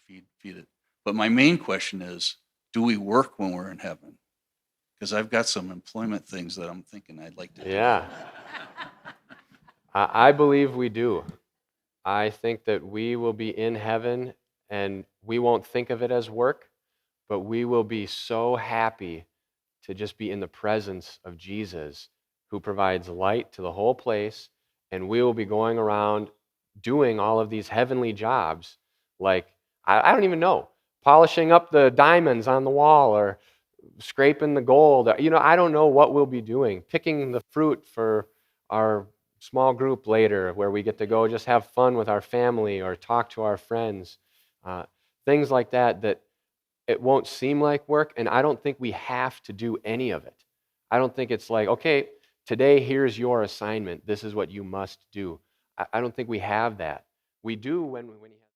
feed it. But my main question is, do we work when we're in heaven? Because I've got some employment things that I'm thinking I'd like to do. Yeah. I believe we do. I think that we will be in heaven and we won't think of it as work, but we will be so happy to just be in the presence of Jesus, who provides light to the whole place, and we will be going around doing all of these heavenly jobs, like, I don't even know, polishing up the diamonds on the wall or scraping the gold. I don't know what we'll be doing, picking the fruit for our small group later, where we get to go just have fun with our family or talk to our friends, uh, things like that, that it won't seem like work, and I don't think we have to do any of it. I don't think it's like, okay, today here's your assignment. This is what you must do. I don't think we have that. We do when he